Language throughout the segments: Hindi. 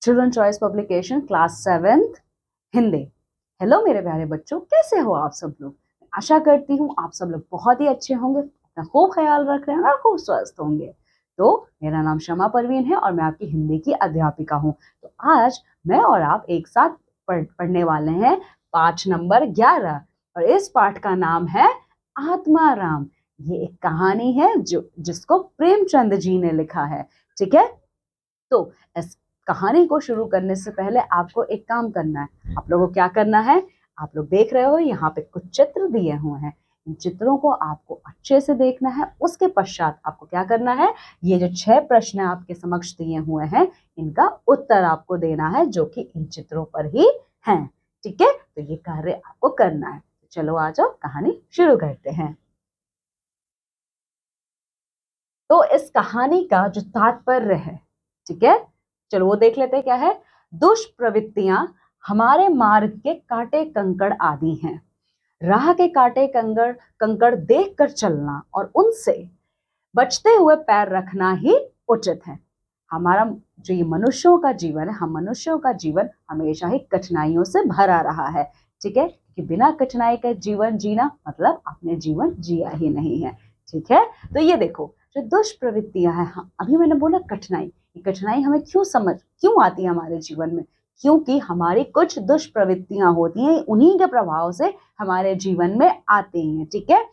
Children choice publication class 7th Hindi. Hello मेरे प्यारे बच्चों, कैसे हो आप सब लोग। आशा करती हूँ आप सब लोग बहुत ही अच्छे होंगे, अपना खूब ख्याल रख रहे हैं और खूब स्वस्थ होंगे। तो मेरा नाम शमा परवीन है और मैं आपकी हिंदी की अध्यापिका हूँ। तो आज मैं और आप एक साथ पढ़ने वाले हैं पाठ नंबर 11 और इस पाठ का नाम है आत्माराम। ये एक कहानी है जिसको प्रेमचंद जी ने लिखा है। ठीक है, तो इस कहानी को शुरू करने से पहले आपको एक काम करना है। आप लोगों को क्या करना है, आप लोग देख रहे हो यहाँ पे कुछ चित्र दिए हुए हैं। इन चित्रों को आपको अच्छे से देखना है। उसके पश्चात आपको क्या करना है, ये जो 6 प्रश्न आपके समक्ष दिए हुए हैं इनका उत्तर आपको देना है, जो कि इन चित्रों पर ही हैं। ठीक है, तो ये कार्य आपको करना है। चलो आ जाओ, कहानी शुरू करते हैं। तो इस कहानी का जो तात्पर्य है, ठीक है, चलो वो देख लेते हैं क्या है। दुष्प्रवृत्तियां हमारे मार्ग के कांटे कंकड़ आदि हैं। राह के कांटे कंकड़ कंकड़ देख कर चलना और उनसे बचते हुए पैर रखना ही उचित है। हमारा जो ये मनुष्यों का जीवन है, हम मनुष्यों का जीवन हमेशा ही कठिनाइयों से भरा रहा है। ठीक है, कि बिना कठिनाई का जीवन जीना मतलब आपने जीवन जिया ही नहीं है। ठीक है, तो ये देखो जो दुष्प्रवृत्तियां हैं, हाँ, अभी मैंने बोला कठिनाई। ये कठिनाई हमें क्यों आती है हमारे जीवन में, क्योंकि हमारी कुछ दुष्प्रवृत्तियां होती हैं, उन्हीं के प्रभाव से हमारे जीवन में आती हैं। ठीक है,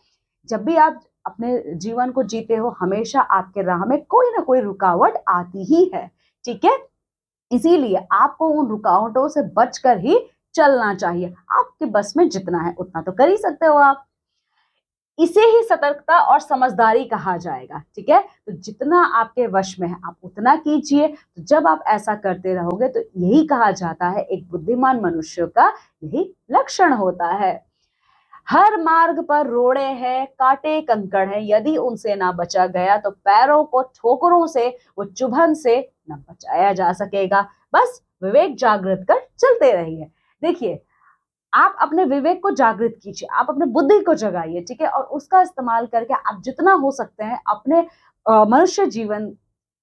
जब भी आप अपने जीवन को जीते हो, हमेशा आपके राह में कोई ना कोई रुकावट आती ही है। ठीक है, इसीलिए आपको उन रुकावटों से बचकर ही चलना चाहिए। आपके बस में जितना है उतना तो कर ही सकते हो आप। इसे ही सतर्कता और समझदारी कहा जाएगा। ठीक है, तो जितना आपके वश में है आप उतना कीजिए। तो जब आप ऐसा करते रहोगे तो यही कहा जाता है, एक बुद्धिमान मनुष्य का यही लक्षण होता है। हर मार्ग पर रोड़े हैं, कांटे कंकड़ हैं, यदि उनसे ना बचा गया तो पैरों को ठोकरों से, वो चुभन से न बचाया जा सकेगा। बस विवेक जागृत कर चलते रहिए। देखिए, आप अपने विवेक को जागृत कीजिए, आप अपने बुद्धि को जगाइए। ठीक है, और उसका इस्तेमाल करके आप जितना हो सकते हैं अपने मनुष्य जीवन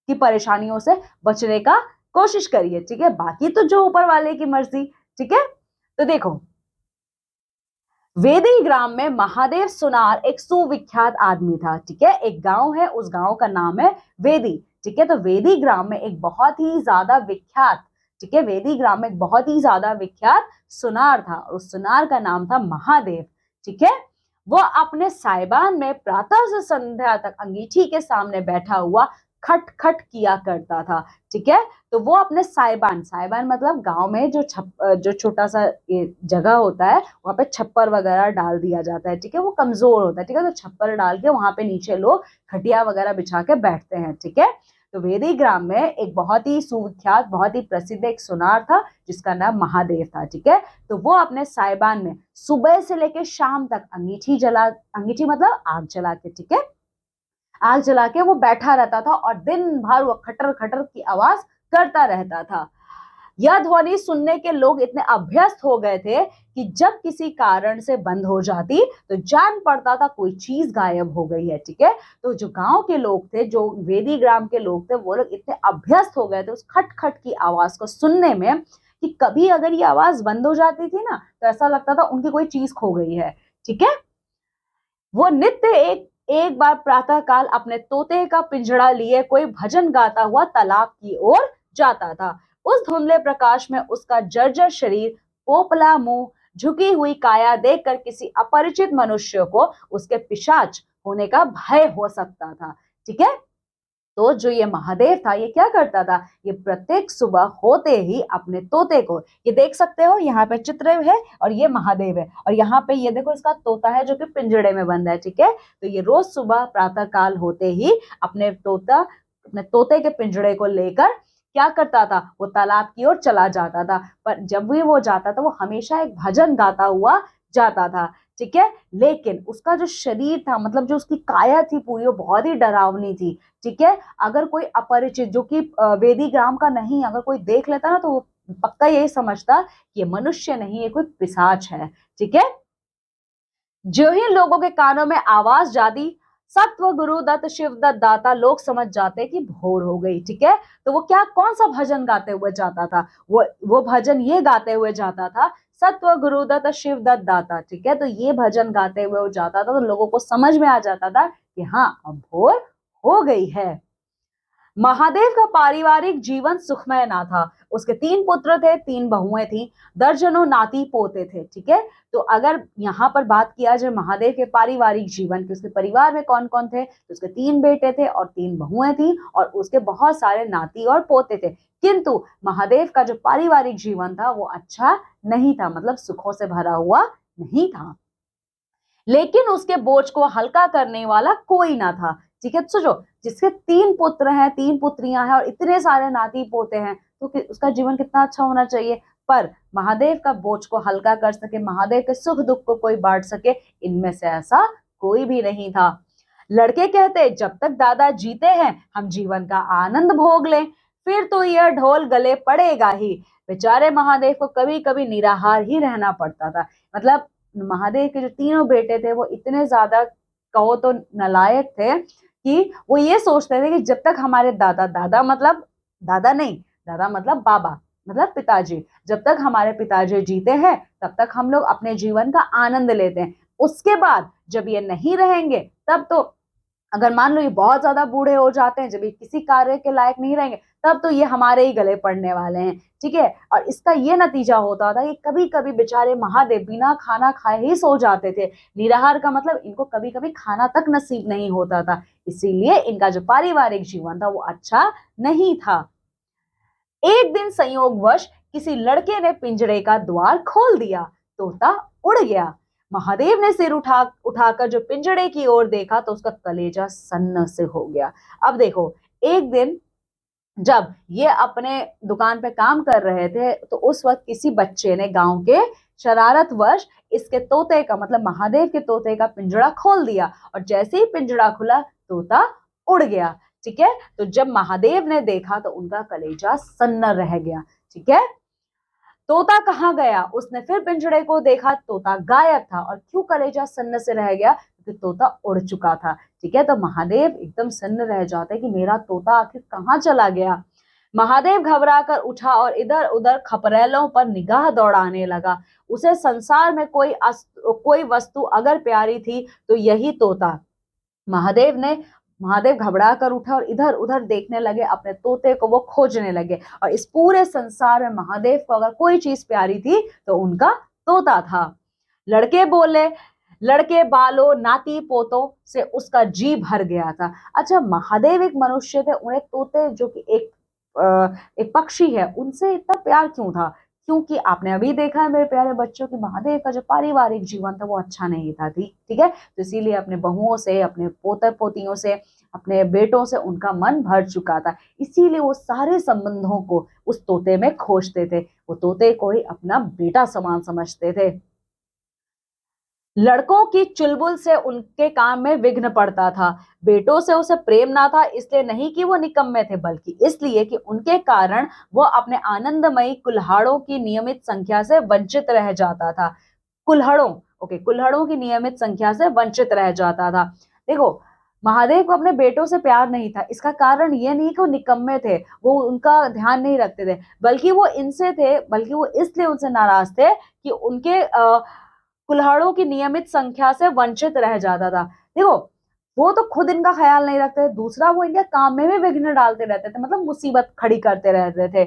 की परेशानियों से बचने का कोशिश करिए। ठीक है, बाकी तो जो ऊपर वाले की मर्जी। ठीक है, तो देखो, वेदी ग्राम में महादेव सुनार एक सुविख्यात आदमी था। ठीक है, एक गांव है, उस गांव का नाम है वेदी। ठीक है, तो वेदी ग्राम में एक बहुत ही ज्यादा विख्यात, ठीक है, वेदी ग्राम में एक बहुत ही ज्यादा विख्यात सुनार था और उस सुनार का नाम था महादेव। ठीक है, वो अपने साइबान में प्रातः से संध्या तक अंगीठी के सामने बैठा हुआ खट खट किया करता था। ठीक है, तो वो अपने साइबान, साइबान मतलब गांव में जो छोटा सा जगह होता है, वहां पे छप्पर वगैरह डाल दिया जाता है। ठीक है, वो कमजोर होता है। ठीक है, तो छप्पर डाल के वहां पे नीचे लोग खटिया वगैरह बिछा के बैठते हैं। ठीक है, तो वेदी ग्राम में एक बहुत ही सुविख्यात, बहुत ही प्रसिद्ध एक सुनार था जिसका नाम महादेव था। ठीक है, तो वो अपने साइबान में सुबह से लेकर शाम तक अंगीठी मतलब आग जला के, ठीक है, आग जला के वो बैठा रहता था और दिन भर वो खटर खटर की आवाज करता रहता था। यह ध्वनि सुनने के लोग इतने अभ्यस्त हो गए थे कि जब किसी कारण से बंद हो जाती तो जान पड़ता था कोई चीज गायब हो गई है। ठीक है, तो जो गांव के लोग थे, जो वेदी ग्राम के लोग थे, वो लोग इतने अभ्यस्त हो गए थे उस खट खट की आवाज को सुनने में कि कभी अगर ये आवाज बंद हो जाती थी ना तो ऐसा लगता था उनकी कोई चीज खो गई है। ठीक है, वो नित्य एक एक बार प्रातः काल अपने तोते का पिंजड़ा लिए कोई भजन गाता हुआ तालाब की ओर जाता था। उस धुंधले प्रकाश में उसका जर्जर शरीर, पोपला मुंह, झुकी हुई काया देखकर किसी अपरिचित मनुष्य को उसके पिशाच होने का भय हो सकता था। ठीक है, तो जो ये महादेव था ये क्या करता था, ये प्रत्येक सुबह होते ही अपने तोते को, ये देख सकते हो यहाँ पे चित्र है और ये महादेव है और यहाँ पे ये देखो इसका तोता है जो कि पिंजड़े में बंद है। ठीक है, तो ये रोज सुबह प्रातः काल होते ही अपने तोते के पिंजड़े को लेकर क्या करता था, वो तालाब की ओर चला जाता था। पर जब भी वो जाता था वो हमेशा एक भजन गाता हुआ जाता था। ठीक है, लेकिन उसका जो शरीर था, मतलब जो उसकी काया थी पूरी, वो बहुत ही डरावनी थी। ठीक है, अगर कोई अपरिचित जो कि वेदी ग्राम का नहीं, अगर कोई देख लेता ना तो वो पक्का यही समझता कि ये मनुष्य नहीं, ये कोई पिशाच है। ठीक है, जो ही लोगों के कानों में आवाज जाती सत्व गुरु दत्त शिव दत्त दाता लोग समझ जाते कि भोर हो गई, ठीक है। तो वो क्या, कौन सा भजन गाते हुए जाता था, वो भजन ये गाते हुए जाता था, सत्व गुरु दत्त शिव दत्त दाता, ठीक है। तो ये भजन गाते हुए वो जाता था, तो लोगों को समझ में आ जाता था कि हाँ अब भोर हो गई है। महादेव का पारिवारिक जीवन सुखमय ना था। उसके 3 पुत्र थे, 3 बहुएं थी, दर्जनों नाती पोते थे, ठीक है। तो अगर यहाँ पर बात किया जाए महादेव के पारिवारिक जीवन की, उसके परिवार में कौन कौन थे, तो उसके 3 बेटे थे और 3 बहुएं थी और उसके बहुत सारे नाती और पोते थे। किंतु महादेव का जो पारिवारिक जीवन था वो अच्छा नहीं था, मतलब सुखों से भरा हुआ नहीं था। लेकिन उसके बोझ को हल्का करने वाला कोई ना था, ठीक है। सोचो, जिसके 3 पुत्र हैं, 3 पुत्रियां हैं और इतने सारे नाती पोते हैं, तो उसका जीवन कितना अच्छा होना चाहिए। पर महादेव का बोझ को हल्का कर सके, महादेव के सुख दुख को कोई बांट सके, इनमें से ऐसा कोई भी नहीं था। लड़के कहते, जब तक दादा जीते हैं हम जीवन का आनंद भोग लें, फिर तो यह ढोल गले पड़ेगा ही। बेचारे महादेव को कभी कभी निराहार ही रहना पड़ता था। मतलब महादेव के जो तीनों बेटे थे वो इतने ज्यादा, कहो तो नालायक थे, कि वो ये सोचते थे कि जब तक हमारे दादा, दादा मतलब दादा नहीं, दादा मतलब बाबा, मतलब पिताजी, जब तक हमारे पिताजी जीते हैं तब तक हम लोग अपने जीवन का आनंद लेते हैं। उसके बाद जब ये नहीं रहेंगे, तब तो अगर मान लो ये बहुत ज्यादा बूढ़े हो जाते हैं, जब ये किसी कार्य के लायक नहीं रहेंगे, तब तो ये हमारे ही गले पड़ने वाले हैं, ठीक है। और इसका ये नतीजा होता था कि कभी कभी बेचारे महादेव बिना खाना खाए ही सो जाते थे। निराहार का मतलब इनको कभी कभी खाना तक नसीब नहीं होता था, इसीलिए इनका जो पारिवारिक जीवन था वो अच्छा नहीं था। एक दिन संयोगवश किसी लड़के ने पिंजरे का द्वार खोल दिया, तोता उड़ गया। महादेव ने सिर उठाकर जो पिंजरे की ओर देखा तो उसका कलेजा सन्न से हो गया। अब देखो, एक दिन जब ये अपने दुकान पे काम कर रहे थे, तो उस वक्त किसी बच्चे ने, गांव के, शरारतवश इसके तोते का, मतलब महादेव के तोते का पिंजरा खोल दिया, और जैसे ही पिंजरा खुला तोता उड़ गया, ठीक है। तो जब महादेव ने देखा तो उनका कलेजा सन्न रह गया, ठीक है। तोता कहाँ गया, उसने फिर पिंजरे को देखा, तोता गायब था। और क्यों कलेजा सन्न से रह गया, क्योंकि तोता उड़ चुका था, ठीक है। तो महादेव एकदम सन्न रह जाते कि मेरा तोता आखिर कहाँ चला गया। महादेव घबरा कर उठा और इधर उधर खपरेलों पर निगाह दौड़ाने लगा। उसे संसार में कोई वस्तु अगर प्यारी थी तो यही तोता। महादेव घबरा कर उठा और इधर उधर देखने लगे, अपने तोते को वो खोजने लगे। और इस पूरे संसार में महादेव को अगर कोई चीज प्यारी थी तो उनका तोता था। लड़के बोले, लड़के बालों नाती पोतों से उसका जी भर गया था। अच्छा, महादेव एक मनुष्य थे, उन्हें तोते जो कि एक पक्षी है, उनसे इतना प्यार क्यों था? क्योंकि आपने अभी देखा है मेरे प्यारे बच्चों की महादेव का जो पारिवारिक जीवन था वो अच्छा नहीं था, ठीक है। तो इसीलिए अपने बहुओं से, अपने पोते पोतियों से, अपने बेटों से उनका मन भर चुका था। इसीलिए वो सारे संबंधों को उस तोते में खोजते थे, वो तोते को ही अपना बेटा समान समझते थे। लड़कों की चुलबुल से उनके काम में विघ्न पड़ता था। बेटों से उसे प्रेम ना था, इसलिए नहीं कि वो निकम्मे थे, बल्कि इसलिए कि उनके कारण वो अपने आनंदमयी कुल्हाड़ों की नियमित संख्या से वंचित रह जाता था। कुल्हाड़ों की नियमित संख्या से वंचित रह जाता था। देखो, महादेव को अपने बेटों से प्यार नहीं था, इसका कारण ये नहीं कि वो निकम्मे थे, वो उनका ध्यान नहीं रखते थे, बल्कि वो इसलिए उनसे नाराज थे कि उनके कुल्हाड़ों की नियमित संख्या से वंचित रह जाता था। देखो, वो तो खुद इनका ख्याल नहीं रखते, दूसरा वो इनके काम में भी विघ्न डालते रहते थे, मतलब मुसीबत खड़ी करते रहते थे।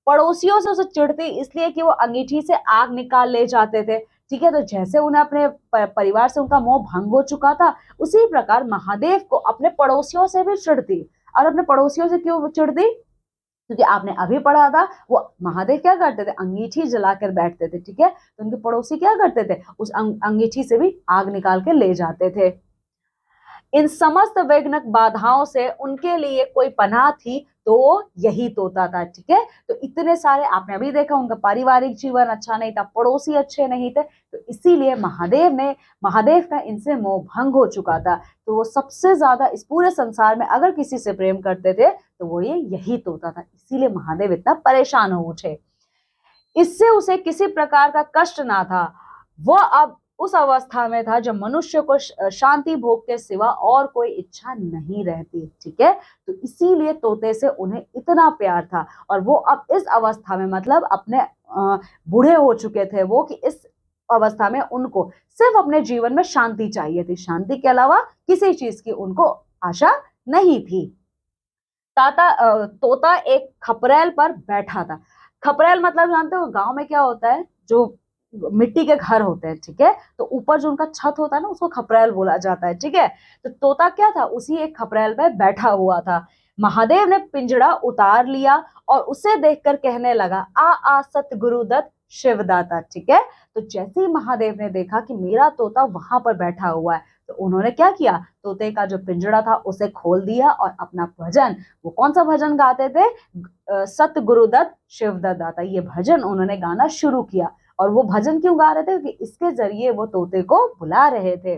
पड़ोसियों से उसे चिढ़ती इसलिए कि वो अंगीठी से आग निकाल ले जाते थे, ठीक है। तो जैसे उन्हें अपने परिवार से उनका मोह भंग हो चुका था, उसी प्रकार महादेव को अपने पड़ोसियों से भी चिढ़ती। और अपने पड़ोसियों से क्यों चिढ़ती? क्योंकि आपने अभी पढ़ा था, वो महादेव क्या करते थे, अंगीठी जलाकर बैठते थे, ठीक है। तो उनके पड़ोसी क्या करते थे, उस अंगीठी से भी आग निकाल के ले जाते थे। इन समस्त विघ्न बाधाओं से उनके लिए कोई पनाह थी तो यही तोता था, ठीक है। तो इतने सारे आपने अभी देखा, उनका पारिवारिक जीवन अच्छा नहीं था, पड़ोसी अच्छे नहीं थे, तो इसीलिए महादेव का इनसे मोह भंग हो चुका था। तो वो सबसे ज्यादा इस पूरे संसार में अगर किसी से प्रेम करते थे तो वो यही तोता था, इसीलिए महादेव इतना परेशान हो उठे। इससे उसे किसी प्रकार का कष्ट ना था। वह अब उस अवस्था में था जब मनुष्य को शांति भोग के सिवा और कोई इच्छा नहीं रहती, ठीक है। तो इसीलिए तोते से उन्हें इतना प्यार था, और वो अब इस अवस्था में मतलब अपने बूढ़े हो चुके थे वो, कि इस अवस्था में उनको सिर्फ अपने जीवन में शांति चाहिए थी, शांति के अलावा किसी चीज की उनको आशा नहीं थी। तोता एक खपरेल पर बैठा था। खपरेल मतलब जानते हो गांव में क्या होता है, जो मिट्टी के घर होते हैं, ठीक है, तो ऊपर जो उनका छत होता है ना उसको खपरेल बोला जाता है, ठीक है। तो तोता क्या था, उसी एक खपरेल पे बैठा हुआ था। महादेव ने पिंजड़ा उतार लिया और उसे देखकर कहने लगा, आ आ सतगुरुदत्त शिवदाता, ठीक है। तो जैसे ही महादेव ने देखा कि मेरा तोता वहां पर बैठा हुआ है, तो उन्होंने क्या किया, तोते का जो पिंजड़ा था उसे खोल दिया और अपना भजन, वो कौन सा भजन गाते थे, सतगुरुदत्त शिवदाता, ये भजन उन्होंने गाना शुरू किया। और वो भजन क्यों गा रहे थे, क्योंकि इसके जरिए वो तोते को बुला रहे थे।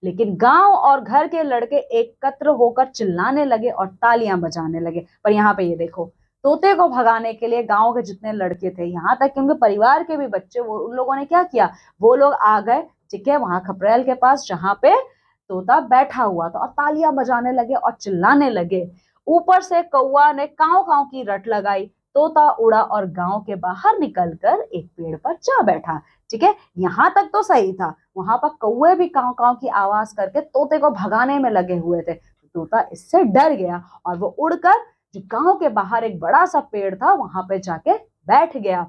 लेकिन गांव और घर के लड़के एकत्र होकर चिल्लाने लगे और तालियां बजाने लगे। पर यहाँ पे ये देखो, तोते को भगाने के लिए गांव के जितने लड़के थे, यहाँ तक कि उनके परिवार के भी बच्चे, वो उन लोगों ने क्या किया, वो लोग आ गए, ठीक है, वहां खपरेल के पास जहां पे तोता बैठा हुआ था, और तालियां बजाने लगे और चिल्लाने लगे। ऊपर से कौवा ने काव काव की रट लगाई, तोता उड़ा और गांव के बाहर निकलकर एक पेड़ पर जा बैठा, ठीक है। यहां तक तो सही था, वहां पर कौवे भी काव काव की आवाज करके तोते को भगाने में लगे हुए थे। तोता इससे डर गया और वो उड़कर जो गांव के बाहर एक बड़ा सा पेड़ था वहां पे जाके बैठ गया।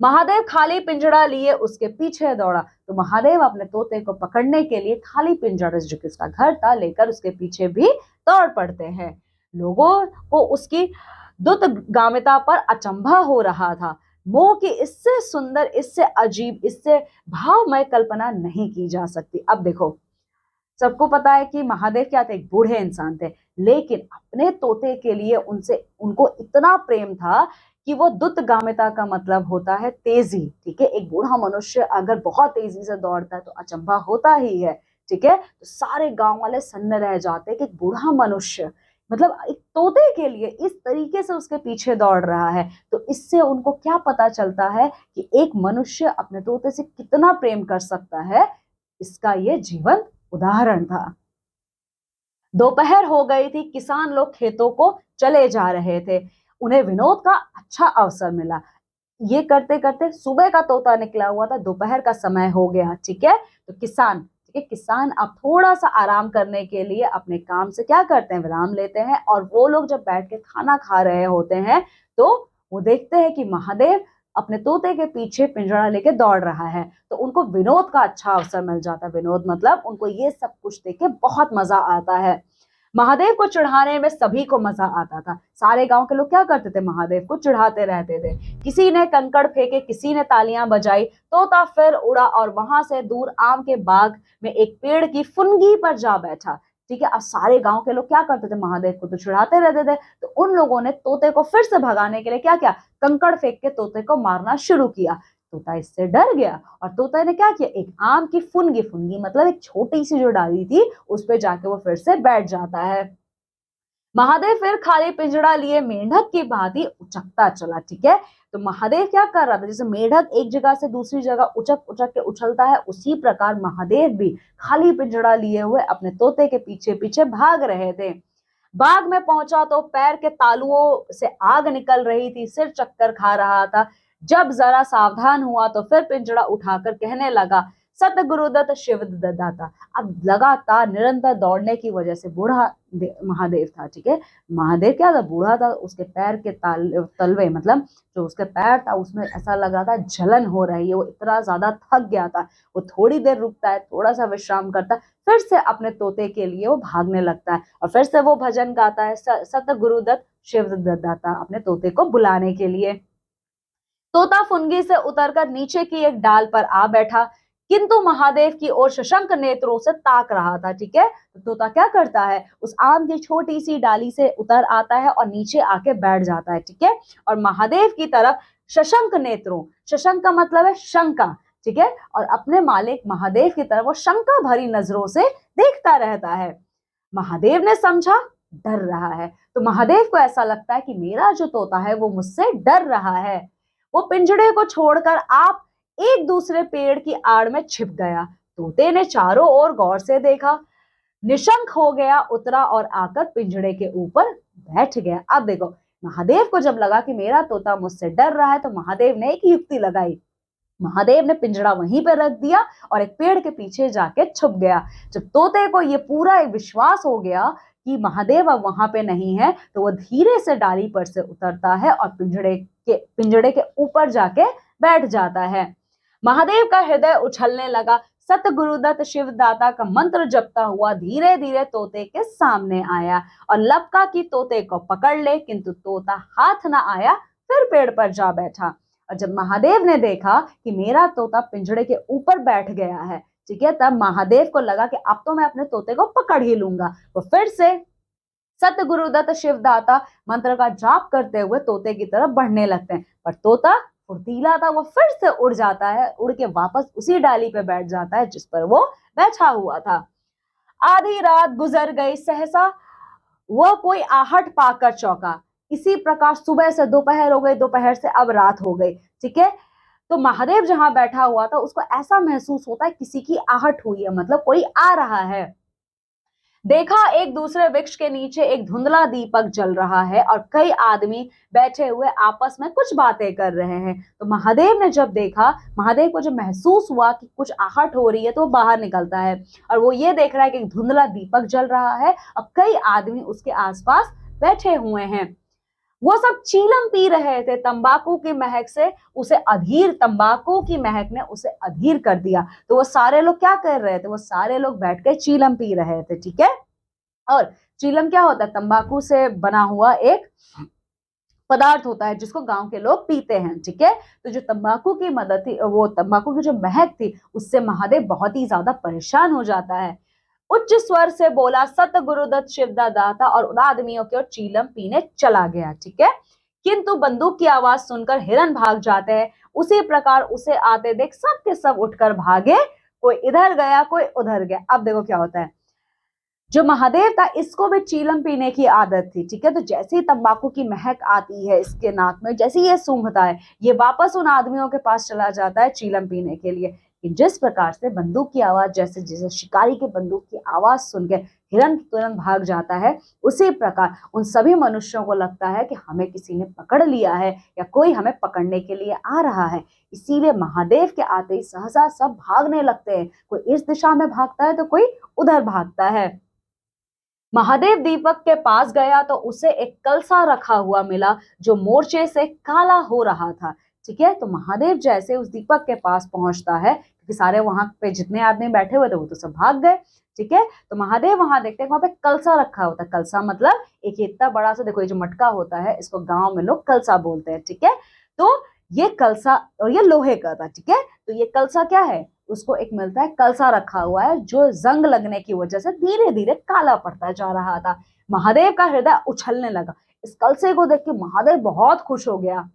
महादेव खाली पिंजड़ा लिए उसके पीछे दौड़ा। तो महादेव अपने तोते को पकड़ने के लिए खाली पिंजड़ा जो कि उसका घर था लेकर उसके पीछे भी दौड़ पड़ते हैं। लोगों को उसकी दुतगामिता पर अचंभा हो रहा था। मोह की इससे सुंदर, इससे अजीब, इससे भावमय कल्पना नहीं की जा सकती। अब देखो, सबको पता है कि महादेव क्या थे, एक बूढ़े इंसान थे, लेकिन अपने तोते के लिए उनसे उनको इतना प्रेम था कि वो दुतगामिता का मतलब होता है तेजी, ठीक है। एक बूढ़ा मनुष्य अगर बहुत तेजी से दौड़ता है तो अचंभा होता ही है, ठीक है। तो सारे गांव वाले सन्न रह जाते कि एक बूढ़ा मनुष्य मतलब एक तोते के लिए इस तरीके से उसके पीछे दौड़ रहा है। तो इससे उनको क्या पता चलता है कि एक मनुष्य अपने तोते से कितना प्रेम कर सकता है, इसका ये जीवन उदाहरण था। दोपहर हो गई थी, किसान लोग खेतों को चले जा रहे थे। उन्हें विनोद का अच्छा अवसर मिला। ये करते करते सुबह का तोता निकला हुआ था, दोपहर का समय हो गया, ठीक है। तो किसान, ठीक है, किसान अब थोड़ा सा आराम करने के लिए अपने काम से क्या करते हैं, विराम लेते हैं। और वो लोग जब बैठ के खाना खा रहे होते हैं तो वो देखते हैं कि महादेव अपने तोते के पीछे पिंजरा लेके दौड़ रहा है। तो उनको विनोद का अच्छा अवसर मिल जाता है। विनोद मतलब उनको ये सब कुछ देख के बहुत मजा आता है। महादेव को चिढ़ाने में सभी को मजा आता था। सारे गांव के लोग क्या करते थे, महादेव को चिढ़ाते रहते थे। किसी ने कंकड़ फेंके, किसी ने तालियां बजाई। तोता फिर उड़ा और वहां से दूर आम के बाग में एक पेड़ की फुनगी पर जा बैठा, ठीक है। अब सारे गांव के लोग क्या करते थे, महादेव को तो चिढ़ाते रहते थे, तो उन लोगों ने तोते को फिर से भगाने के लिए क्या किया, कंकड़ फेंक के तोते को मारना शुरू किया। तोता इससे डर गया और तोता ने क्या किया, एक आम की फुनगी, फुनगी मतलब एक छोटी सी जो डाली थी उस पे जाके वो फिर से बैठ जाता है। महादेव फिर खाली पिंजड़ा लिए मेंढक की भांति उचकता चला, ठीक है। तो महादेव क्या कर रहा था, जैसे मेंढक एक जगह से दूसरी जगह उचक उचक के उछलता है, उसी प्रकार महादेव भी खाली पिंजड़ा लिए हुए अपने तोते के पीछे पीछे भाग रहे थे। बाग में पहुंचा तो पैर के तालुओं से आग निकल रही थी, सिर चक्कर खा रहा था। जब जरा सावधान हुआ तो फिर पिंजड़ा उठाकर कहने लगा, सतगुरुदत्त शिवदाता। अब लगातार निरंतर दौड़ने की वजह से बूढ़ा महादेव था, ठीक है। महादेव क्या था, बूढ़ा था, उसके पैर के तलवे मतलब जो उसके पैर था उसमें ऐसा लग रहा था जलन हो रही है, वो इतना ज्यादा थक गया था। वो थोड़ी देर रुकता है, थोड़ा सा विश्राम करता है, फिर से अपने तोते के लिए वो भागने लगता है और फिर से वो भजन गाता है, सतगुरुदत्त शिवदाता, अपने तोते को बुलाने के लिए। तोता फुनगी से उतरकर नीचे की एक डाल पर आ बैठा, किंतु महादेव की ओर सशंक नेत्रों से ताक रहा था, ठीक है। तो तोता क्या करता है, उस आम की छोटी सी डाली से उतर आता है और नीचे आके बैठ जाता है, ठीक है। और महादेव की तरफ सशंक नेत्रों, सशंक का मतलब है शंका, ठीक है, और अपने मालिक महादेव की तरफ वो शंका भरी नजरों से देखता रहता है। महादेव ने समझा डर रहा है। तो महादेव को ऐसा लगता है कि मेरा जो तोता है वो मुझसे डर रहा है। वो पिंजड़े को छोड़कर आप एक दूसरे पेड़ की आड़ में छिप गया। तोते ने चारों ओर गौर से देखा, निशंक हो गया, उतरा और आकर पिंजड़े के ऊपर बैठ गया। अब देखो, महादेव को जब लगा कि मेरा तोता मुझसे डर रहा है, तो महादेव ने एक युक्ति लगाई। महादेव ने पिंजड़ा वहीं पर रख दिया और एक पेड़ के पीछे जाके छुप गया। जब तोते को ये पूरा एक विश्वास हो गया कि महादेव अब वहां पे नहीं है, तो वो धीरे से डाली पर से उतरता है और पिंजड़े के ऊपर जाके बैठ जाता है। महादेव का हृदय उछलने लगा। सत गुरुदत्त शिवदाता का मंत्र जपता हुआ धीरे धीरे तोते के सामने आया और लपका कि तोते को पकड़ ले, किंतु तोता हाथ ना आया, फिर पेड़ पर जा बैठा। और जब महादेव ने देखा कि मेरा तोता पिंजड़े के ऊपर बैठ गया है, ठीक है, तब महादेव को लगा कि अब तो मैं अपने तोते को पकड़ ही लूंगा। वो फिर से सत गुरुदत्त शिवदाता मंत्र का जाप करते हुए तोते की तरफ बढ़ने लगते हैं, पर तोता फुर्तीला था, वो फिर से उड़ जाता है, उड़ के वापस उसी डाली पे बैठ जाता है जिस पर वो बैठा हुआ था। आधी रात गुजर गई, सहसा वह कोई आहट पाकर चौंका। इसी प्रकार सुबह से दोपहर हो गई, दोपहर से अब रात हो गई, ठीक है। तो महादेव जहां बैठा हुआ था, उसको ऐसा महसूस होता है किसी की आहट हुई है, मतलब कोई आ रहा है। देखा एक दूसरे वृक्ष के नीचे एक धुंधला दीपक जल रहा है और कई आदमी बैठे हुए आपस में कुछ बातें कर रहे हैं। तो महादेव ने जब देखा, महादेव को जब महसूस हुआ कि कुछ आहट हो रही है, तो वो बाहर निकलता है और वो ये देख रहा है कि एक धुंधला दीपक जल रहा है और कई आदमी उसके आसपास बैठे हुए हैं। वो सब चीलम पी रहे थे। तंबाकू की महक से उसे अधीर, तंबाकू की महक ने उसे अधीर कर दिया। तो वो सारे लोग क्या कर रहे थे, वो सारे लोग बैठ के चीलम पी रहे थे, ठीक है। और चीलम क्या होता है, तंबाकू से बना हुआ एक पदार्थ होता है जिसको गांव के लोग पीते हैं, ठीक है। तो जो तंबाकू की मदद थी, वो तंबाकू की जो महक थी, उससे महादेव बहुत ही ज्यादा परेशान हो जाता है। उच्च स्वर से बोला, सत गुरुदत्त शिवदाता, और उन आदमियों की ओर चीलम पीने चला गया, ठीक है। किंतु बंदूक की आवाज सुनकर हिरन भाग जाते हैं। उसी प्रकार उसे आते देख सब के सब उठकर भागे, कोई इधर गया, कोई उधर गया। अब देखो क्या होता है, जो महादेव था इसको भी चीलम पीने की आदत थी, ठीक है। तो जैसे ही तंबाकू की महक आती है इसके नाक में, जैसे ही ये सूंघता है, ये वापस उन आदमियों के पास चला जाता है चीलम पीने के लिए। जिस प्रकार से बंदूक की आवाज, जैसे जैसे शिकारी के बंदूक की आवाज सुन के हिरन तुरंत भाग जाता है, उसी प्रकार उन सभी मनुष्यों को लगता है कि हमें किसी ने पकड़ लिया है या कोई हमें पकड़ने के लिए आ रहा है। इसीलिए महादेव के आते ही सहसा सब भागने लगते हैं। कोई इस दिशा में भागता है तो कोई उधर भागता है। महादेव दीपक के पास गया तो उसे एक कलसा रखा हुआ मिला जो मोर्चे से काला हो रहा था, ठीक है। तो महादेव जैसे उस दीपक के पास पहुंचता है, क्योंकि सारे वहां पे जितने आदमी बैठे हुए थे वो तो सब भाग गए, ठीक है। तो महादेव वहां देखते हैं वहां पे कलसा रखा होता है। कलसा मतलब एक इतना बड़ा सा, देखो ये जो मटका होता है इसको गांव में लोग कलसा बोलते हैं, ठीक है। तो ये कलसा, और ये लोहे का था, ठीक है। तो ये कलसा क्या है, उसको एक मिलता है कलसा रखा हुआ है जो जंग लगने की वजह से धीरे धीरे काला पड़ता जा रहा था। महादेव का हृदय उछलने लगा। इस कलसे को देख के महादेव बहुत खुश हो गया।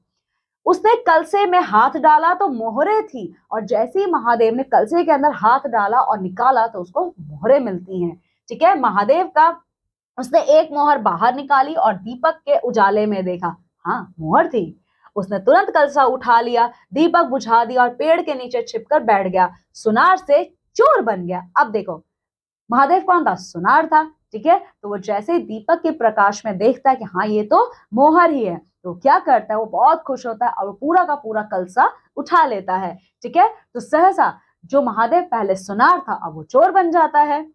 उसने कलसे में हाथ डाला तो मोहरे थी, और जैसे ही महादेव ने कलसे के अंदर हाथ डाला और निकाला तो उसको मोहरे मिलती हैं, ठीक है। महादेव का, उसने एक मोहर बाहर निकाली और दीपक के उजाले में देखा, हाँ मोहर थी। उसने तुरंत कलसा उठा लिया, दीपक बुझा दिया और पेड़ के नीचे छिपकर बैठ गया। सुनार से चोर बन गया। अब देखो महादेव कौन था, सुनार था, ठीक है। तो वो जैसे ही दीपक के प्रकाश में देखता है कि हाँ ये तो मोहर ही है, तो क्या करता है, वो बहुत खुश होता है और पूरा का पूरा कलसा उठा लेता है, ठीक है। तो सहसा जो महादेव पहले सुनार था अब वो चोर बन जाता है।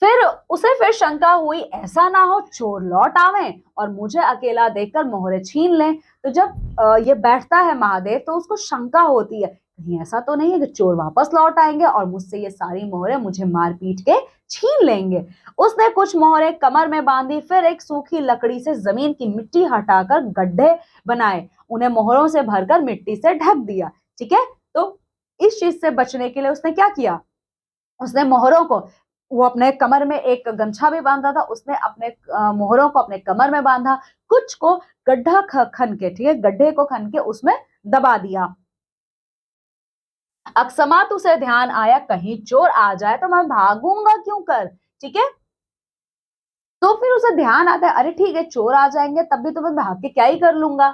फिर शंका हुई, ऐसा ना हो चोर लौट आवे और मुझे अकेला देखकर मोहरे छीन ले। तो जब ये बैठता है महादेव तो उसको शंका होती है, कहीं ऐसा तो नहीं है कि चोर वापस लौट आएंगे और मुझसे ये सारी मोहरे मुझे मार पीट के छीन लेंगे। उसने कुछ मोहरे कमर में बांधी, फिर एक सूखी लकड़ी से जमीन की मिट्टी हटाकर गड्ढे बनाए, उन्हें मोहरों से भरकर मिट्टी से ढक दिया, ठीक है। तो इस चीज से बचने के लिए उसने क्या किया, उसने मोहरों को, वो अपने कमर में एक गमछा भी बांधा था, उसने अपने मोहरों को अपने कमर में बांधा, कुछ को गड्ढा खन के, ठीक है, गड्ढे को खन के उसमें दबा दिया। अकस्मात उसे ध्यान आया, कहीं चोर आ जाए तो मैं भागूंगा क्यों कर, ठीक है। तो फिर उसे ध्यान आता है, अरे ठीक है चोर आ जाएंगे तब भी तो मैं भाग के क्या ही कर लूंगा।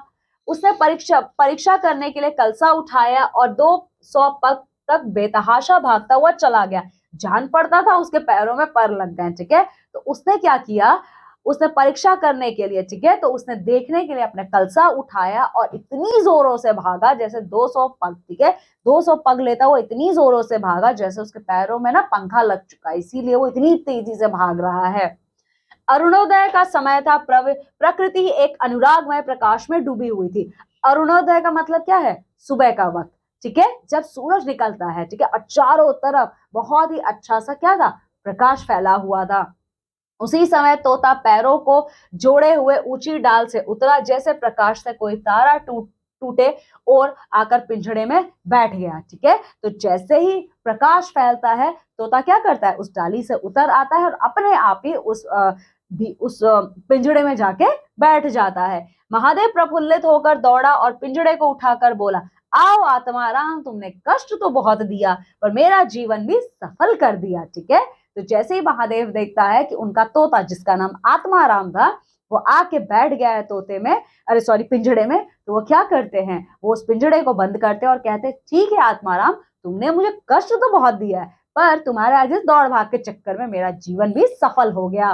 उसने परीक्षा परीक्षा करने के लिए कलसा उठाया और 200 पग तक बेतहाशा भागता हुआ चला गया। जान पड़ता था उसके पैरों में पर लग गए, ठीक है। तो उसने क्या किया, उसने परीक्षा करने के लिए, ठीक है, तो उसने देखने के लिए अपने कलसा उठाया और इतनी जोरों से भागा जैसे 200 पग, ठीक है, 200 पग लेता वो इतनी जोरों से भागा जैसे उसके पैरों में ना पंखा लग चुका, इसीलिए वो इतनी तेजी से भाग रहा है। अरुणोदय का समय था। प्रकृति एक अनुरागमय प्रकाश में डूबी हुई थी। अरुणोदय का मतलब क्या है, सुबह का वक्त, ठीक है, जब सूरज निकलता है, ठीक है, और चारों तरफ बहुत ही अच्छा सा क्या था, प्रकाश फैला हुआ था। उसी समय तोता पैरों को जोड़े हुए ऊंची डाल से उतरा, जैसे प्रकाश से कोई तारा टूटे और आकर पिंजड़े में बैठ गया, ठीक है। तो जैसे ही प्रकाश फैलता है, तोता क्या करता है, उस डाली से उतर आता है और अपने आप ही उस पिंजड़े में जाके बैठ जाता है। महादेव प्रफुल्लित होकर दौड़ा और पिंजड़े को उठाकर बोला, आओ आत्माराम, तुमने कष्ट तो बहुत दिया पर मेरा जीवन भी सफल कर दिया, ठीक है। तो जैसे ही महादेव देखता है कि उनका तोता, जिसका नाम आत्माराम था, वो आके बैठ गया है तोते में, अरे सॉरी, पिंजड़े में, तो वो क्या करते हैं, वो उस पिंजड़े को बंद करते हैं और कहते हैं, ठीक है आत्माराम, तुमने मुझे कष्ट तो बहुत दिया है पर तुम्हारे आज इस दौड़ भाग के चक्कर में मेरा जीवन भी सफल हो गया।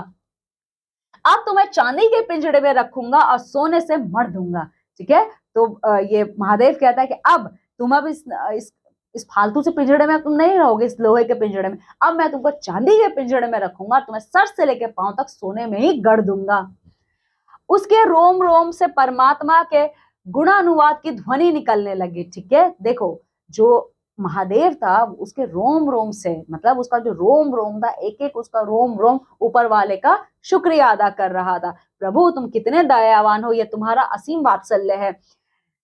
अब तो मैं चांदी के पिंजड़े में रखूंगा और सोने से मर दूंगा, ठीक है। तो ये महादेव कहता है कि अब तुम अब इस फालतू से पिंजड़े में तुम नहीं रहोगे, इस लोहे के पिंजड़े में, अब मैं तुमको चांदी के पिंजड़े में रखूंगा, तुम्हें सर से लेकर पांव तक सोने में ही गढ़ दूंगा। उसके रोम रोम से परमात्मा के गुणानुवाद की ध्वनि निकलने लगी, ठीक है। देखो, जो महादेव था उसके रोम रोम से, मतलब उसका जो रोम रोम था, एक एक उसका रोम रोम ऊपर वाले का शुक्रिया अदा कर रहा था। प्रभु तुम कितने दयावान हो, ये तुम्हारा असीम वात्सल्य है,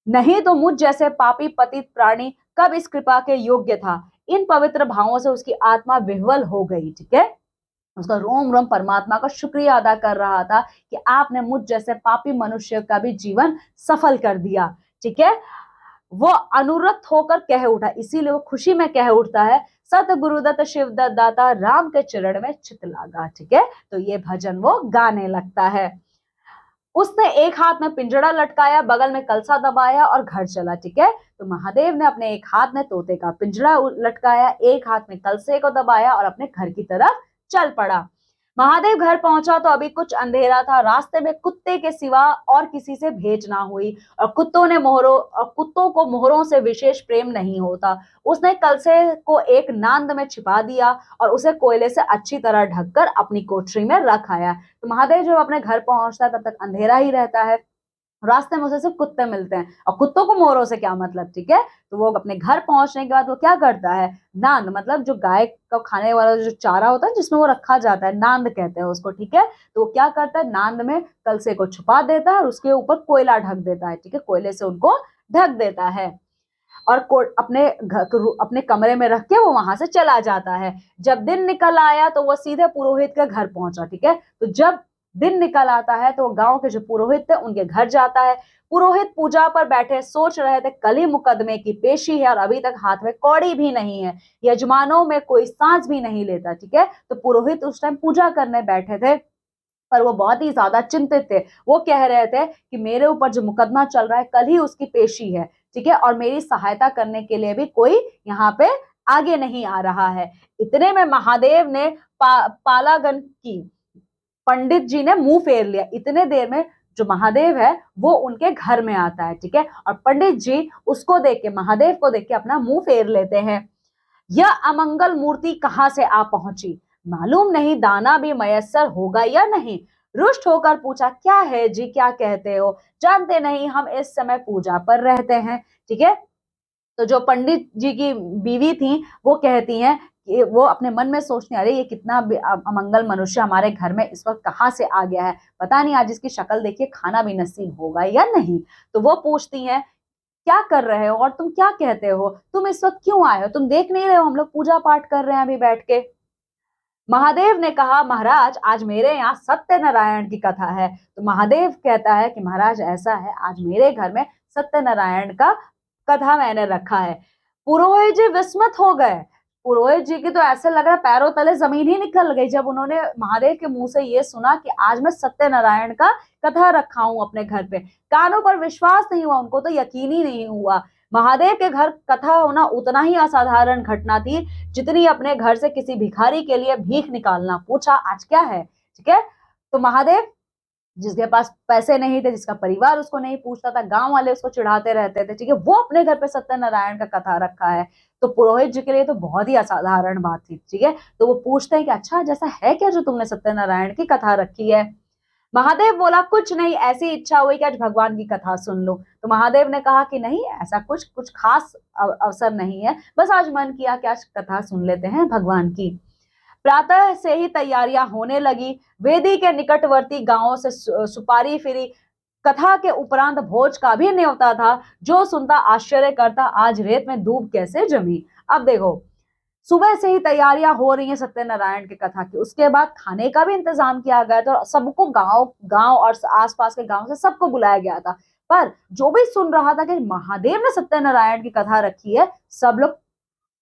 नहीं तो मुझ जैसे पापी पतित प्राणी कब इस कृपा के योग्य था। इन पवित्र भावों से उसकी आत्मा विह्वल हो गई, ठीक है। उसका रोम रोम परमात्मा का शुक्रिया अदा कर रहा था कि आपने मुझ जैसे पापी मनुष्य का भी जीवन सफल कर दिया, ठीक है। वो अनुरक्त होकर कह उठा, इसीलिए वो खुशी में कह उठता है, सत गुरुदत्त शिवदत्त दाता राम के चरण में चित लागा, ठीक है। तो ये भजन वो गाने लगता है। उसने एक हाथ में पिंजड़ा लटकाया, बगल में कलसा दबाया और घर चला, ठीक है। तो महादेव ने अपने एक हाथ में तोते का पिंजड़ा लटकाया, एक हाथ में कलसे को दबाया और अपने घर की तरफ चल पड़ा। महादेव घर पहुंचा तो अभी कुछ अंधेरा था। रास्ते में कुत्ते के सिवा और किसी से भेंट ना हुई और कुत्तों को मोहरों से विशेष प्रेम नहीं होता। उसने कलसे को एक नांद में छिपा दिया और उसे कोयले से अच्छी तरह ढककर अपनी कोठरी में रख आया। तो महादेव जब अपने घर पहुंचता है तब तक अंधेरा ही रहता है। रास्ते में उसे सिर्फ कुत्ते मिलते हैं और कुत्तों को मोरों से क्या मतलब, ठीक है। तो वो अपने घर पहुंचने के बाद वो क्या करता है, नांद, मतलब जो गाय का खाने वाला जो चारा होता है जिसमें वो रखा जाता है, नांद कहते हैं उसको, ठीक है। तो वो क्या करता है, नांद में कलसे को छुपा देता है और उसके ऊपर कोयला ढक देता है, ठीक है, कोयले से उनको ढक देता है और अपने कमरे में रख के वो वहां से चला जाता है। जब दिन निकल आया तो वो सीधे पुरोहित के घर पहुंचा, ठीक है। तो जब दिन निकल आता है तो गांव के जो पुरोहित थे उनके घर जाता है। पुरोहित पूजा पर बैठे सोच रहे थे कल ही मुकदमे की पेशी है और अभी तक हाथ में कौड़ी भी नहीं है, यजमानों में कोई सांस भी नहीं लेता, ठीक है। तो पुरोहित उस टाइम पूजा करने बैठे थे पर वो बहुत ही ज्यादा चिंतित थे। वो कह रहे थे कि मेरे ऊपर जो मुकदमा चल रहा है कल ही उसकी पेशी है, ठीक है, और मेरी सहायता करने के लिए भी कोई यहाँ पे आगे नहीं आ रहा है। इतने में महादेव ने पालागन की, पंडित जी ने मुंह फेर लिया। इतने देर में जो महादेव है वो उनके घर में आता है, ठीक है, और पंडित जी उसको देख के, महादेव को देख के अपना मुंह फेर लेते हैं। यह अमंगल मूर्ति कहां से आ पहुंची, मालूम नहीं दाना भी मयस्सर होगा या नहीं। रुष्ट होकर पूछा, क्या है जी, क्या कहते हो, जानते नहीं हम इस समय पूजा पर रहते हैं, ठीक है। तो जो पंडित जी की बीवी थी वो कहती हैं कि वो अपने मन में सोचने, अरे ये कितना अमंगल मनुष्य हमारे घर में इस वक्त कहाँ से आ गया है, पता नहीं आज इसकी शक्ल देखिए खाना भी नसीब होगा या नहीं। तो वो पूछती हैं, क्या कर रहे हो और तुम क्या कहते हो, तुम इस वक्त क्यों आए हो, तुम देख नहीं रहे हो हम लोग पूजा पाठ कर रहे हैं अभी बैठ के। महादेव ने कहा, महाराज आज मेरे यहाँ सत्यनारायण की कथा है। तो महादेव कहता है कि महाराज ऐसा है, आज मेरे घर में सत्यनारायण का कथा मैंने रखा है। पुरोहित जी विस्मित हो गए। पुरोहित जी की तो ऐसे लग रहा है पैरों तले जमीन ही निकल गई जब उन्होंने महादेव के मुंह से ये सुना कि आज मैं सत्यनारायण का कथा रखा हूं अपने घर पे। कानों पर विश्वास नहीं हुआ, उनको तो यकीन ही नहीं हुआ। महादेव के घर कथा होना उतना ही असाधारण घटना थी जितनी अपने घर से किसी भिखारी के लिए भीख निकालना। पूछा आज क्या है, ठीक है। तो महादेव जिसके पास पैसे नहीं थे, जिसका परिवार उसको नहीं पूछता था, गांव वाले उसको चिढ़ाते रहते थे, ठीक है, वो अपने घर पे सत्यनारायण का कथा रखा है। तो पुरोहित जी के लिए तो बहुत ही असाधारण बात थी, ठीक है। तो वो पूछते हैं कि अच्छा जैसा है क्या जो तुमने सत्यनारायण की कथा रखी है। महादेव बोला कुछ नहीं, ऐसी इच्छा हुई कि आज भगवान की कथा सुन लो। तो महादेव ने कहा कि नहीं, ऐसा कुछ कुछ खास अवसर नहीं है, बस आज मन किया कि आज कथा सुन लेते हैं भगवान की। प्रातः से ही तैयारियां होने लगी। वेदी के निकटवर्ती गांवों से सुपारी फिरी। कथा के उपरांत भोज का भी न्योता था। जो सुनता आश्चर्य करता, आज रेत में दूब कैसे जमी। अब देखो, सुबह से ही तैयारियां हो रही हैं सत्यनारायण की कथा की, उसके बाद खाने का भी इंतजाम किया गया था, सबको गांव गांव और आसपास के गांव से सबको बुलाया गया था। पर जो भी सुन रहा था कि महादेव ने सत्यनारायण की कथा रखी है, सब लोग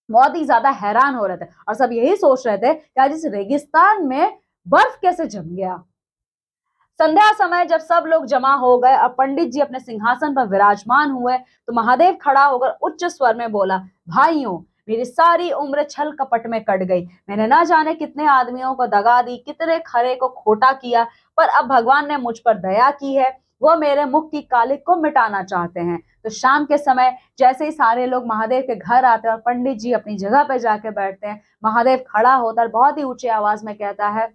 बहुत ही ज्यादा हैरान हो रहे थे और सब यही सोच रहे थे कि आज इस रेगिस्तान में बर्फ कैसे जम गया। संध्या समय जब सब लोग जमा हो गए और पंडित जी अपने सिंहासन पर विराजमान हुए, तो महादेव खड़ा होकर उच्च स्वर में बोला, भाइयों, मेरी सारी उम्र छल कपट में कट गई। मैंने ना जाने कितने आदमियों को दगा दी, कितने खरे को खोटा किया, पर अब भगवान ने मुझ पर दया की है। वो मेरे मुख की कालिक को मिटाना चाहते हैं। तो शाम के समय जैसे ही सारे लोग महादेव के घर आते हैं और पंडित जी अपनी जगह पे जाके बैठते हैं, महादेव खड़ा होता है, बहुत ही ऊंची आवाज में कहता है,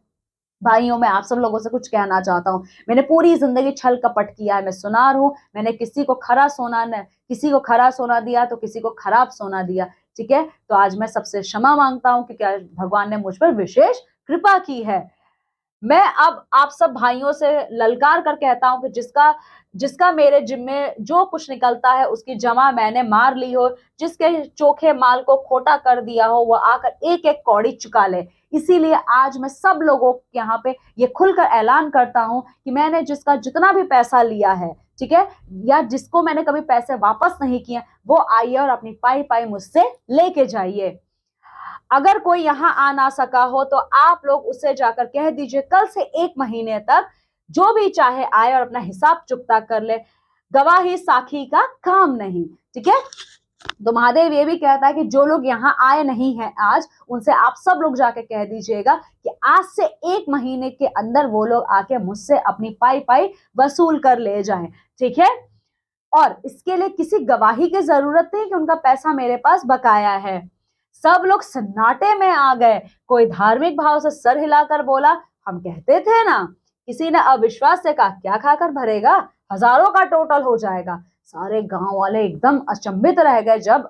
भाइयों, मैं आप सब लोगों से कुछ कहना चाहता हूँ। मैंने पूरी जिंदगी छल कपट किया है, मैं सुनार हूँ। मैंने किसी को खरा सोना दिया तो किसी को खराब सोना दिया, ठीक है। तो आज मैं सबसे क्षमा मांगता हूँ क्योंकि आज भगवान ने मुझ पर विशेष कृपा की है। मैं अब आप सब भाइयों से ललकार कर कहता हूं कि जिसका जिसका मेरे जिम्मे जो कुछ निकलता है उसकी जमा मैंने मार ली हो, जिसके चोखे माल को खोटा कर दिया हो, वह आकर एक एक कौड़ी चुका ले। इसीलिए आज मैं सब लोगों के यहाँ पे ये खुलकर ऐलान करता हूं कि मैंने जिसका जितना भी पैसा लिया है, ठीक है, या जिसको मैंने कभी पैसे वापस नहीं किए, वो आइए और अपनी पाई पाई मुझसे लेके जाइए। अगर कोई यहाँ आ ना सका हो तो आप लोग उससे जाकर कह दीजिए कल से 1 महीने तक जो भी चाहे आए और अपना हिसाब चुकता कर ले। गवाही साखी का काम नहीं, ठीक है। तो महादेव ये भी कहता है कि जो लोग यहाँ आए नहीं हैं आज, उनसे आप सब लोग जाके कह दीजिएगा कि आज से 1 महीने के अंदर वो लोग आके मुझसे अपनी पाई पाई वसूल कर ले जाएं, ठीक है। और इसके लिए किसी गवाही की जरूरत नहीं कि उनका पैसा मेरे पास बकाया है। सब लोग सन्नाटे में आ गए। कोई धार्मिक भाव से सर हिलाकर बोला, हम कहते थे ना। किसी ने अविश्वास से कहा, क्या खाकर भरेगा, हजारों का टोटल हो जाएगा। सारे गांव वाले एकदम अचंभित रह गए जब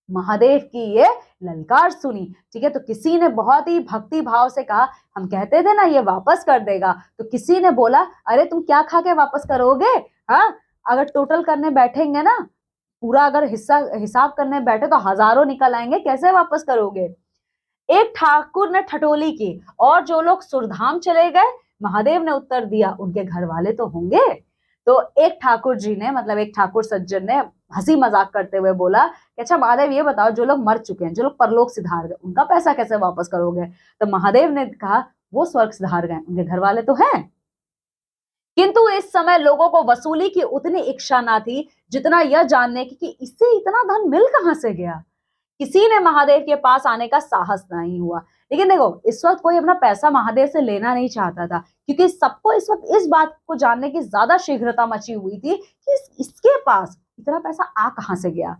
महादेव की ये ललकार सुनी, ठीक है। तो किसी ने बहुत ही भक्ति भाव से कहा, हम कहते थे ना ये वापस कर देगा। तो किसी ने बोला, अरे तुम क्या खा के वापस करोगे, हाँ, अगर टोटल करने बैठेंगे ना, पूरा अगर हिसाब करने बैठे तो हजारों निकल आएंगे, कैसे वापस करोगे। एक ठाकुर ने ठटोली की, और जो लोग सुरधाम चले गए। महादेव ने उत्तर दिया, उनके घर वाले तो होंगे। तो एक ठाकुर जी ने, मतलब एक ठाकुर सज्जन ने हंसी मजाक करते हुए बोला कि अच्छा महादेव ये बताओ, जो लोग मर चुके हैं, जो लोग परलोक सिधार गए, उनका पैसा कैसे वापस करोगे। तो महादेव ने कहा, वो स्वर्ग सिधार गए, उनके घर वाले तो हैं। किंतु इस समय लोगों को वसूली की उतनी इच्छा ना थी जितना यह जानने की कि इससे इतना धन मिल कहां से गया। किसी ने महादेव के पास आने का साहस नहीं हुआ। लेकिन देखो, इस वक्त कोई अपना पैसा महादेव से लेना नहीं चाहता था, क्योंकि सबको इस वक्त इस बात को जानने की ज्यादा शीघ्रता मची हुई थी कि इसके पास इतना पैसा आ कहां से गया।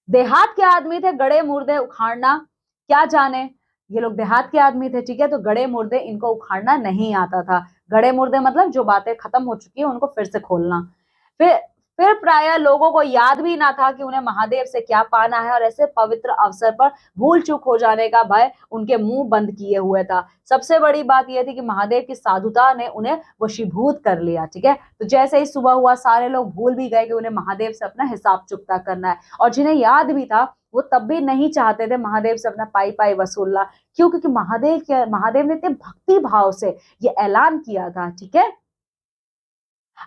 देहात के आदमी थे, गड़े मुर्दे उखाड़ना क्या जाने। ये लोग देहात के आदमी थे, ठीक है, तो गड़े मुर्दे इनको उखाड़ना नहीं आता था। गड़े मुर्दे मतलब जो बातें खत्म हो चुकी है उनको फिर से खोलना। फिर फिर प्राय लोगों को याद भी ना था कि उन्हें महादेव से क्या पाना है, और ऐसे पवित्र अवसर पर भूल चूक हो जाने का भय उनके मुंह बंद किए हुए था। सबसे बड़ी बात यह थी कि महादेव की साधुता ने उन्हें वशीभूत कर लिया, ठीक है। तो जैसे ही सुबह हुआ, सारे लोग भूल भी गए कि उन्हें महादेव से अपना हिसाब चुकता करना है, और जिन्हें याद भी था वो तब भी नहीं चाहते थे महादेव से अपना पाई पाई वसूलना। क्यों? क्योंकि महादेव ने इतने भक्ति भाव से ये ऐलान किया था, ठीक है।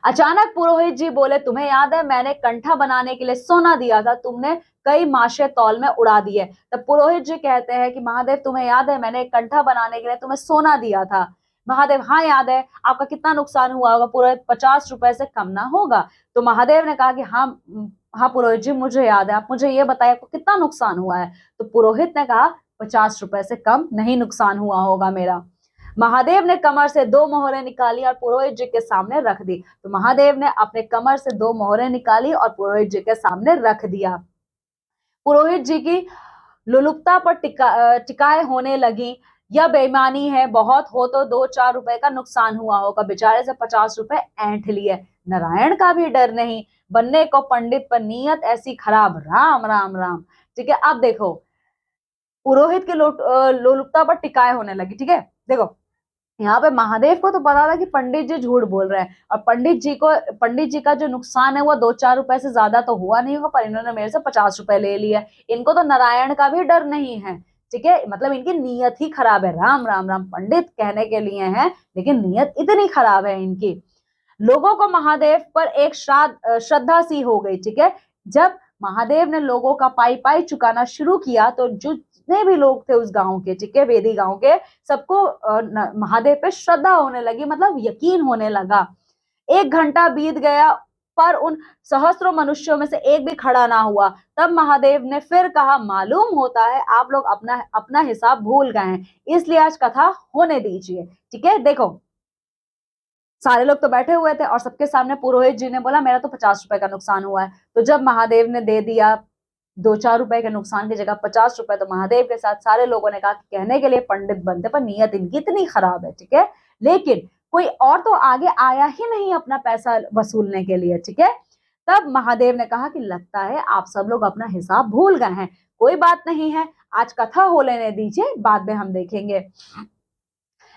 अचानक पुरोहित जी बोले, तुम्हें याद है मैंने कंठा बनाने के लिए सोना दिया था, तुमने कई माशे तौल में उड़ा दिए। तब पुरोहित जी कहते हैं कि महादेव तुम्हें याद है मैंने एक कंठा बनाने के लिए तुम्हें सोना दिया था। महादेव, हाँ याद है। आपका कितना नुकसान हुआ होगा? पुरोहित, 50 रुपए से कम ना होगा। तो महादेव ने कहा कि हाँ, हाँ पुरोहित जी मुझे याद है, आप मुझे ये बताइए आपको कितना नुकसान हुआ है? तो पुरोहित ने कहा 50 रुपए से कम नहीं नुकसान हुआ होगा मेरा। महादेव ने कमर से 2 मोहरें निकाली और पुरोहित जी के सामने रख दी। तो महादेव ने अपने कमर से 2 मोहरें निकाली और पुरोहित जी के सामने रख दिया। पुरोहित जी की लुलुपता पर टिकाए होने लगी। यह बेईमानी है, बहुत हो तो 2-4 रुपए का नुकसान हुआ होगा, बेचारे से 50 रुपए ऐंठ लिए। नारायण का भी डर नहीं, बनने को पंडित पर नीयत ऐसी खराब, राम राम राम। ठीक है, अब देखो, पुरोहित की लोलुपता पर टिकाए होने लगी। ठीक है, देखो यहाँ पे महादेव को तो पता था कि पंडित जी झूठ बोल रहे हैं, और पंडित जी का जो नुकसान है वो 2-4 रुपए से ज्यादा तो हुआ नहीं होगा, पर इन्होंने मेरे से 50 रुपए ले लिए। इनको तो नारायण का भी डर नहीं है। ठीक है, मतलब इनकी नीयत ही खराब है। राम राम राम, पंडित कहने के लिए हैं लेकिन नीयत इतनी खराब है इनकी। लोगों को महादेव पर एक श्रद्धा सी हो गई। ठीक है, जब महादेव ने लोगों का पाई पाई चुकाना शुरू किया तो जो जितने भी लोग थे उस गांव के, ठीक है, वेदी गांव के, सबको महादेव पे श्रद्धा होने लगी, मतलब यकीन होने लगा। 1 घंटा बीत गया पर उन सहस्त्रों मनुष्यों में से एक भी खड़ा ना हुआ। तब महादेव ने फिर कहा, मालूम होता है आप लोग अपना अपना हिसाब भूल गए हैं, इसलिए आज कथा होने दीजिए। ठीक है, देखो सारे लोग तो बैठे हुए थे और सबके सामने पुरोहित जी ने बोला मेरा तो 50 रुपए का नुकसान हुआ है। तो जब महादेव ने दे दिया 2-4 रुपए के नुकसान की जगह 50 रुपए, तो महादेव के साथ सारे लोगों ने कहा कि कहने के लिए पंडित बनते पर नीयत इनकी इतनी खराब है। ठीक है, लेकिन कोई और तो आगे आया ही नहीं अपना पैसा वसूलने के लिए। ठीक है, तब महादेव ने कहा कि लगता है आप सब लोग अपना हिसाब भूल गए हैं, कोई बात नहीं है, आज कथा हो लेने दीजिए, बाद में हम देखेंगे।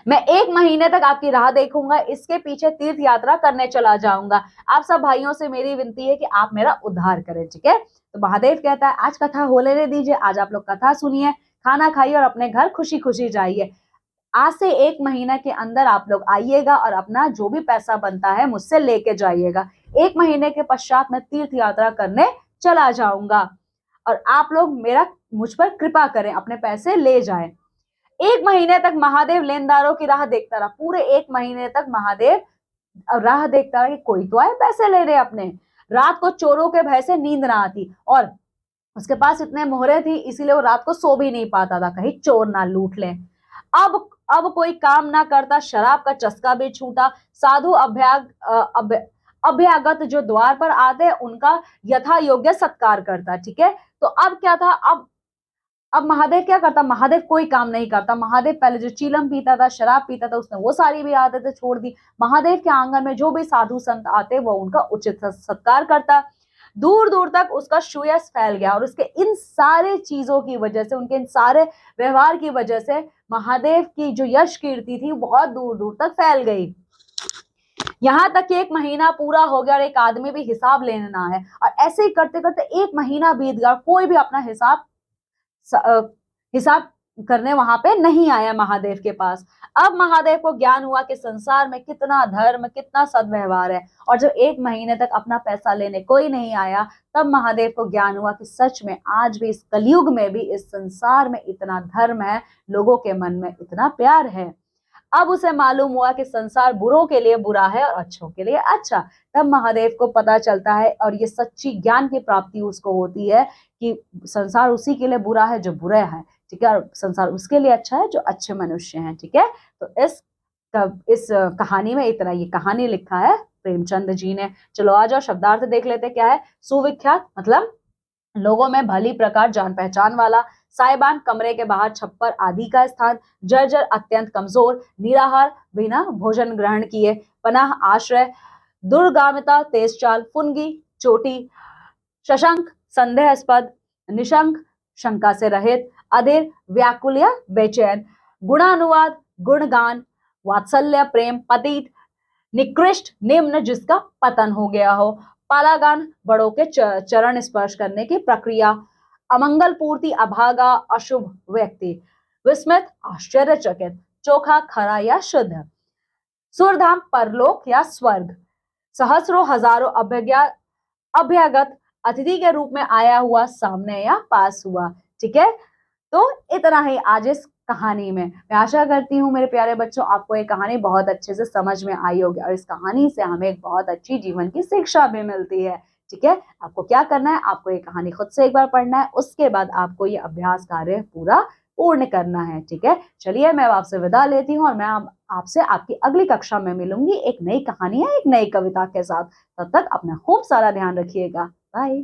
मैं 1 महीने तक आपकी राह देखूंगा, इसके पीछे तीर्थ यात्रा करने चला जाऊंगा। आप सब भाइयों से मेरी विनती है कि आप मेरा उद्धार करें। ठीक है, तो महादेव कहता है आज कथा हो लेने दीजिए, आज आप लोग कथा सुनिए, खाना खाइए और अपने घर खुशी खुशी जाइए। आज से 1 महीना के अंदर आप लोग आइएगा और अपना जो भी पैसा बनता है मुझसे लेके जाइएगा। 1 महीने के पश्चात मैं तीर्थ यात्रा करने चला जाऊंगा और आप लोग मेरा मुझ पर कृपा करें, अपने पैसे ले जाएं। 1 महीने तक महादेव लेनदारों की राह देखता रहा। पूरे 1 महीने तक महादेव राह देखता रहा कि कोई तो आए पैसे ले रहे अपने। रात को चोरों के भय से नींद ना आती और उसके पास इतने मोहरे थी, इसीलिए वो रात को सो भी नहीं पाता था, कहीं चोर ना लूट ले। अब कोई काम ना करता, शराब का चस्का भी छूटा। साधु अभ्यागत जो द्वार पर आते उनका यथा योग्य सत्कार करता। ठीक है, तो अब क्या था, अब महादेव क्या करता? महादेव कोई काम नहीं करता। महादेव पहले जो चीलम पीता था, शराब पीता था, उसने वो सारी भी आदतें छोड़ दी। महादेव के आंगन में जो भी साधु संत आते वो उनका उचित सत्कार करता। दूर दूर तक उसका सुयश फैल गया और उसके इन सारे चीजों की वजह से, उनके इन सारे व्यवहार की वजह से महादेव की जो यश कीर्ति थी बहुत दूर दूर तक फैल गई। यहाँ तक कि 1 महीना पूरा हो गया और एक आदमी भी हिसाब लेना है, और ऐसे ही करते करते 1 महीना बीत गया, कोई भी अपना हिसाब करने वहां पे नहीं आया महादेव के पास। अब महादेव को ज्ञान हुआ कि संसार में कितना धर्म, कितना सद्व्यवहार है, और जब 1 महीने तक अपना पैसा लेने कोई नहीं आया, तब महादेव को ज्ञान हुआ कि सच में आज भी इस कलयुग में भी इस संसार में इतना धर्म है, लोगों के मन में इतना प्यार है। अब उसे मालूम हुआ कि संसार बुरों के लिए बुरा है और अच्छों के लिए अच्छा। तब महादेव को पता चलता है और ये सच्ची ज्ञान की प्राप्ति उसको होती है कि संसार उसी के लिए बुरा है जो बुरे हैं, ठीक है, और संसार उसके लिए अच्छा है जो अच्छे मनुष्य हैं। ठीक है, तो इस कहानी में इतना, ये कहानी लिखा है प्रेमचंद जी ने। चलो आ जाओ शब्दार्थ देख लेते क्या है। सुविख्यात मतलब लोगों में भली प्रकार जान पहचान वाला। साइबान कमरे के बाहर छप्पर आदि का स्थान। जर्जर अत्यंत कमजोर, निराहार, बिना भोजन ग्रहण किए। पनाह आश्रय, दुर्गामिता तेज चाल, फुनगी चोटी, शशंक संदेहास्पद, निशंक शंका से रहित, अधीर व्याकुल या बेचैन, गुणानुवाद गुणगान, वात्सल्य प्रेम पतित, निकृष्ट निम्न जिसका पतन हो गया हो, पालागान बड़ों के चरण स्पर्श करने की प्रक्रिया, अमंगल पूर्ति अभागा अशुभ व्यक्ति, विस्मित आश्चर्यचकित, चोखा खरा या शुद्ध, सुरधाम परलोक या स्वर्ग, सहस्रों हजारों अभ्यागत अतिथि के रूप में आया हुआ सामने या पास हुआ। ठीक है, तो इतना ही आज इस कहानी में। मैं आशा करती हूँ मेरे प्यारे बच्चों आपको ये कहानी बहुत अच्छे से समझ में आई होगी और इस कहानी से हमें एक बहुत अच्छी जीवन की शिक्षा भी मिलती है। ठीक है, आपको क्या करना है, आपको ये कहानी खुद से एक बार पढ़ना है, उसके बाद आपको ये अभ्यास कार्य पूर्ण करना है। ठीक है, चलिए मैं आपसे विदा लेती हूँ और मैं आपसे आपकी अगली कक्षा में मिलूंगी एक नई कहानी या एक नई कविता के साथ। तब तक अपना खूब सारा ध्यान रखिएगा। बाय।